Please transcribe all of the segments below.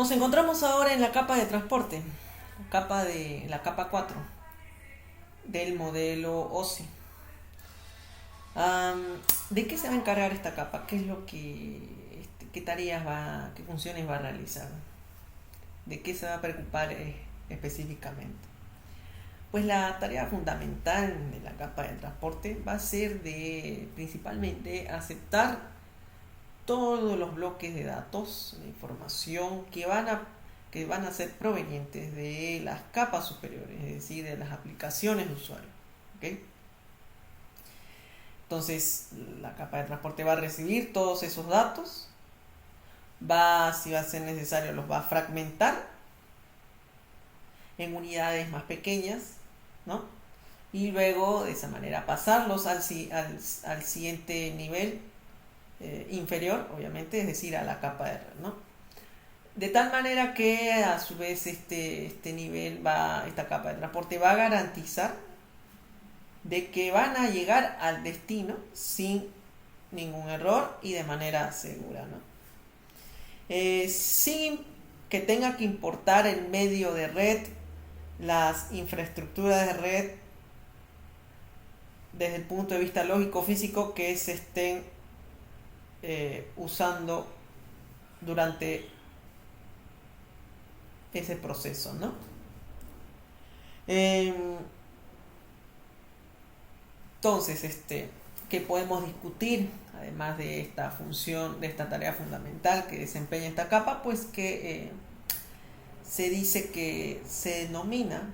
Nos encontramos ahora en la capa de transporte, la capa 4 del modelo OSI. ¿De qué se va a encargar esta capa? ¿Qué es lo que, qué tareas qué funciones va a realizar? ¿De qué se va a preocupar específicamente? Pues la tarea fundamental de la capa de transporte va a ser de principalmente aceptar todos los bloques de datos, de información que van a ser provenientes de las capas superiores, es decir, de las aplicaciones de usuario. ¿Okay? Entonces, la capa de transporte va a recibir todos esos datos, si va a ser necesario, los va a fragmentar en unidades más pequeñas, ¿no? Y luego, de esa manera, pasarlos al siguiente nivel inferior, obviamente, es decir, a la capa de red, ¿no? De tal manera que a su vez esta capa de transporte va a garantizar de que van a llegar al destino sin ningún error y de manera segura, ¿no? Sin que tenga que importar el medio de red, las infraestructuras de red desde el punto de vista lógico físico que se estén usando durante ese proceso, ¿no? Entonces, ¿qué podemos discutir? Además de esta función, de esta tarea fundamental que desempeña esta capa, pues que se dice que se denomina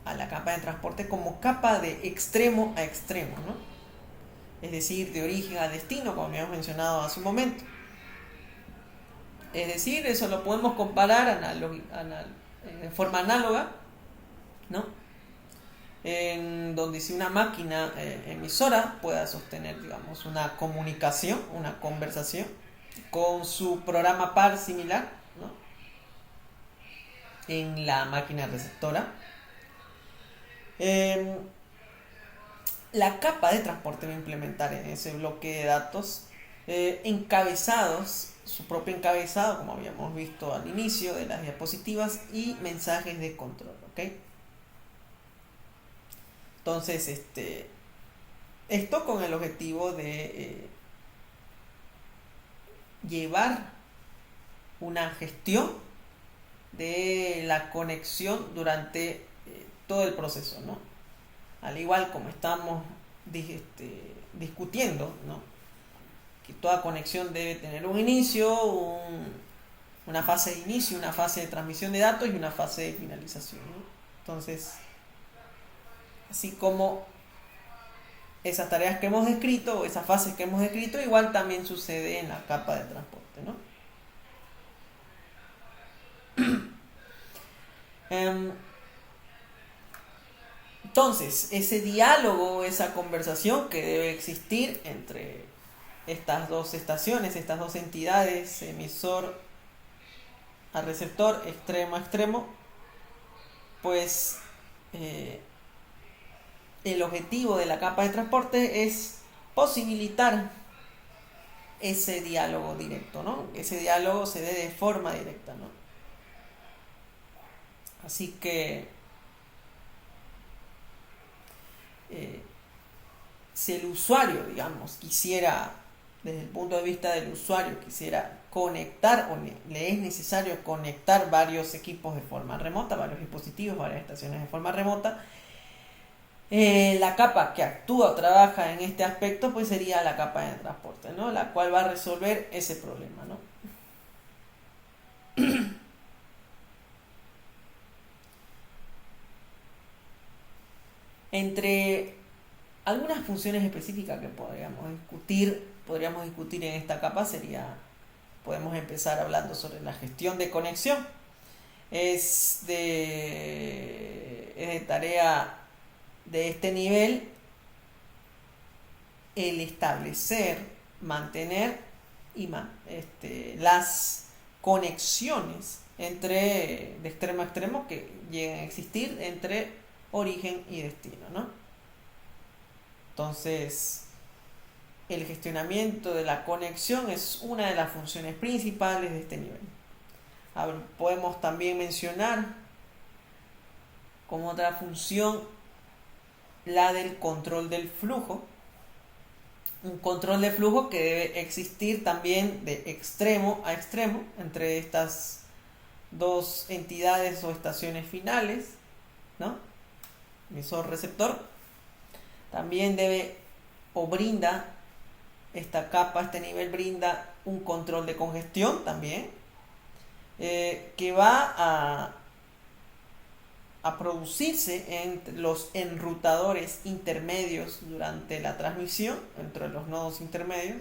a la capa de transporte como capa de extremo a extremo, ¿no? Es decir, de origen a destino, como habíamos mencionado hace un momento. Es decir, eso lo podemos comparar en forma análoga, ¿no? En donde si una máquina emisora pueda sostener, digamos, una comunicación, una conversación con su programa par similar, ¿no? En la máquina receptora. La capa de transporte va a implementar en ese bloque de datos encabezados, su propio encabezado, como habíamos visto al inicio de las diapositivas, y mensajes de control, ¿ok? Entonces, esto con el objetivo de llevar una gestión de la conexión durante todo el proceso, ¿no? Al igual como estamos discutiendo, ¿no? Que toda conexión debe tener un inicio, una fase de inicio, una fase de transmisión de datos y una fase de finalización, ¿no? Entonces, así como esas tareas que hemos descrito o esas fases que hemos descrito, igual también sucede en la capa de transporte, ¿no? Entonces, ese diálogo, esa conversación que debe existir entre estas dos estaciones, estas dos entidades, emisor a receptor, extremo a extremo, pues el objetivo de la capa de transporte es posibilitar ese diálogo directo, ¿no? Ese diálogo se dé de forma directa, ¿no? Así que si el usuario, digamos, quisiera, desde el punto de vista del usuario, quisiera conectar o le es necesario conectar varios equipos de forma remota, varios dispositivos, varias estaciones de forma remota, la capa que actúa o trabaja en este aspecto pues sería la capa de transporte, ¿no? La cual va a resolver ese problema, ¿no? Entre algunas funciones específicas que podríamos discutir en esta capa podemos empezar hablando sobre la gestión de conexión. Es de tarea de este nivel el establecer, mantener las conexiones de extremo a extremo que lleguen a existir entre origen y destino, ¿no? Entonces, el gestionamiento de la conexión es una de las funciones principales de este nivel. A ver, podemos también mencionar como otra función la del control del flujo. Un control de flujo que debe existir también de extremo a extremo entre estas dos entidades o estaciones finales, ¿no? Emisor receptor. También debe o brinda esta capa, este nivel brinda un control de congestión también, que va a producirse en los enrutadores intermedios durante la transmisión, entre los nodos intermedios,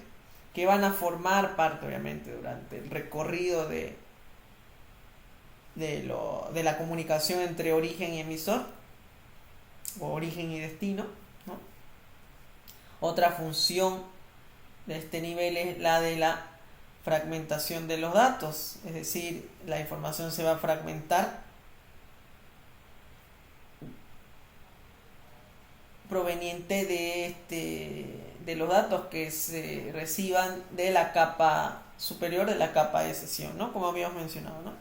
que van a formar parte obviamente durante el recorrido de la comunicación entre origen y emisor, o origen y destino, ¿no? Otra función de este nivel es la de la fragmentación de los datos, es decir, la información se va a fragmentar proveniente de los datos que se reciban de la capa superior, de la capa de sesión, ¿no? Como habíamos mencionado, ¿no?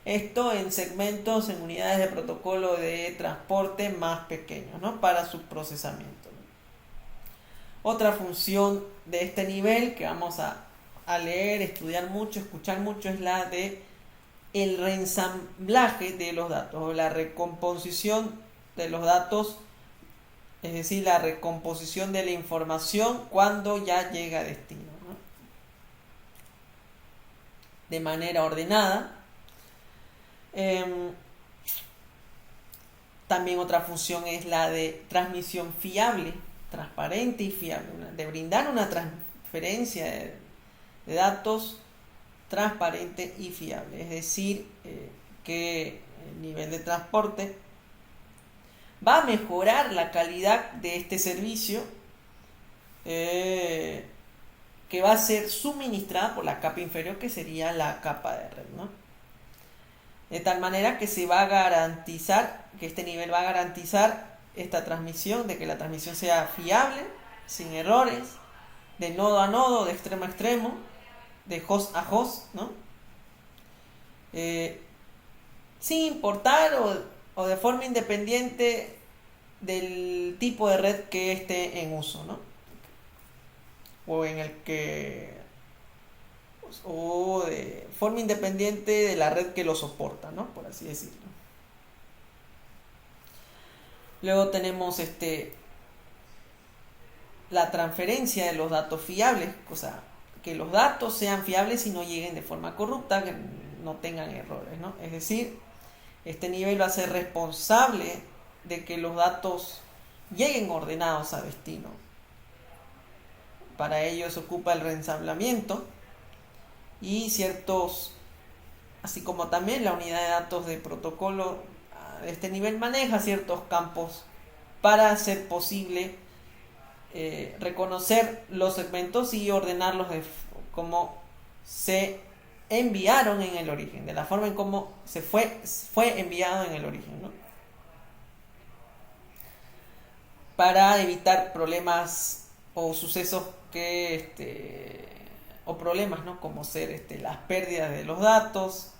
Esto en segmentos, en unidades de protocolo de transporte más pequeños, ¿no? Para su procesamiento, ¿no? Otra función de este nivel que vamos a leer, estudiar mucho, escuchar mucho, es la de el reensamblaje de los datos, o la recomposición de los datos, es decir, la recomposición de la información cuando ya llega a destino, ¿no? De manera ordenada. También otra función es la de transmisión fiable, transparente y fiable, de brindar una transferencia de datos transparente y fiable, es decir, que el nivel de transporte va a mejorar la calidad de este servicio, que va a ser suministrada por la capa inferior, que sería la capa de red, ¿no? De tal manera que se va a garantizar, que este nivel va a garantizar esta transmisión, de que la transmisión sea fiable, sin errores, de nodo a nodo, de extremo a extremo, de host a host, ¿no? Sin importar o de forma independiente del tipo de red que esté en uso, ¿no? O en el que, o de forma independiente de la red que lo soporta, ¿no? Por así decirlo. Luego tenemos la transferencia de los datos fiables, o sea, que los datos sean fiables y no lleguen de forma corrupta, que no tengan errores, ¿no? Es decir, este nivel va a ser responsable de que los datos lleguen ordenados a destino. Para ello se ocupa el reensamblamiento y ciertos, así como también la unidad de datos de protocolo de este nivel maneja ciertos campos para hacer posible reconocer los segmentos y ordenarlos como se enviaron en el origen, de la forma en cómo se fue enviado en el origen, ¿no? Para evitar problemas o sucesos o problemas, ¿no? Como ser las pérdidas de los datos,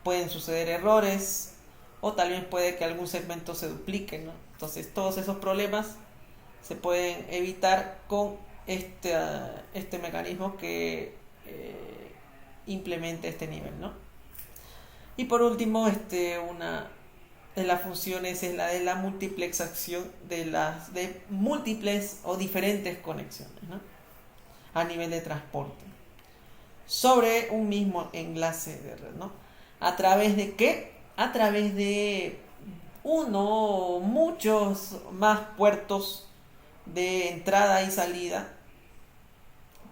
pueden suceder errores, o tal vez puede que algún segmento se duplique, ¿no? Entonces todos esos problemas se pueden evitar con este mecanismo que implemente este nivel, ¿no? Y por último, una de las funciones es la de la multiplexación de múltiples o diferentes conexiones, ¿no? A nivel de transporte sobre un mismo enlace de red, ¿no? ¿A través de qué? A través de uno o muchos más puertos de entrada y salida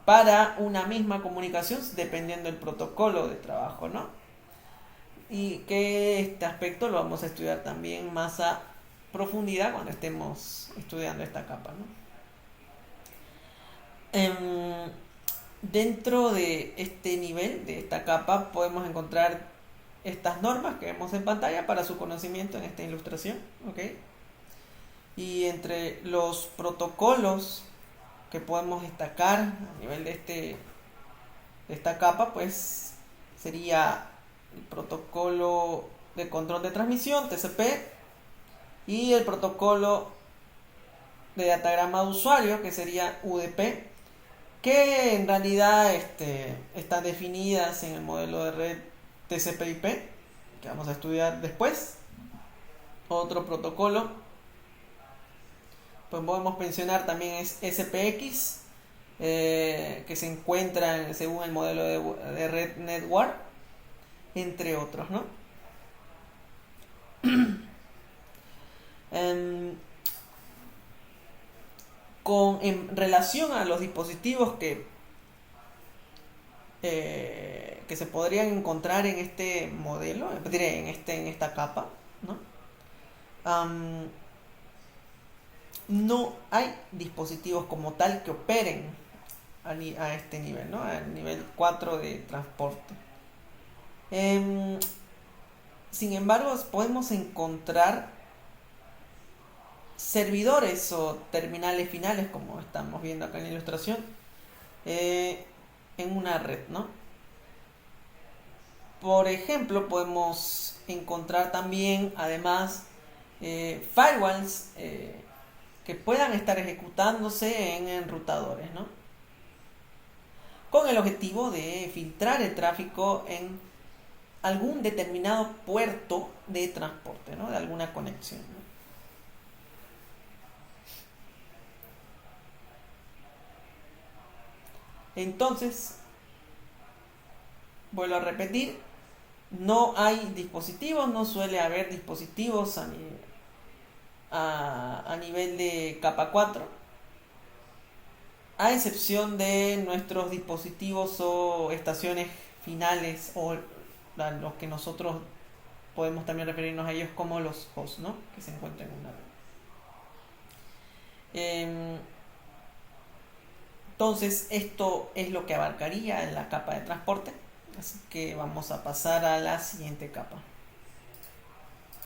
para una misma comunicación, dependiendo del protocolo de trabajo, ¿no? Y que este aspecto lo vamos a estudiar también más a profundidad cuando estemos estudiando esta capa, ¿no? Dentro de este nivel, de esta capa, podemos encontrar estas normas que vemos en pantalla para su conocimiento en esta ilustración, ¿ok? Y entre los protocolos que podemos destacar a nivel de esta capa, pues sería el protocolo de control de transmisión, TCP, y el protocolo de datagrama de usuario, que sería UDP, que en realidad están definidas en el modelo de red TCP/IP, que vamos a estudiar después. Otro protocolo, pues podemos mencionar también es SPX, que se encuentra según el modelo de red network, entre otros, ¿no? En relación a los dispositivos que se podrían encontrar en este modelo, en esta capa, ¿no? No hay dispositivos como tal que operen a este nivel, ¿no? Al nivel 4 de transporte. Sin embargo, podemos encontrar servidores o terminales finales, como estamos viendo acá en la ilustración, en una red, ¿no? Por ejemplo, podemos encontrar también, además, firewalls que puedan estar ejecutándose en enrutadores, ¿no? Con el objetivo de filtrar el tráfico en algún determinado puerto de transporte, ¿no? De alguna conexión, ¿no? Entonces, vuelvo a repetir, no hay dispositivos, no suele haber dispositivos a nivel de capa 4, a excepción de nuestros dispositivos o estaciones finales, o los que nosotros podemos también referirnos a ellos como los hosts, ¿no? Que se encuentran en una red. Entonces, esto es lo que abarcaría en la capa de transporte. Así que vamos a pasar a la siguiente capa.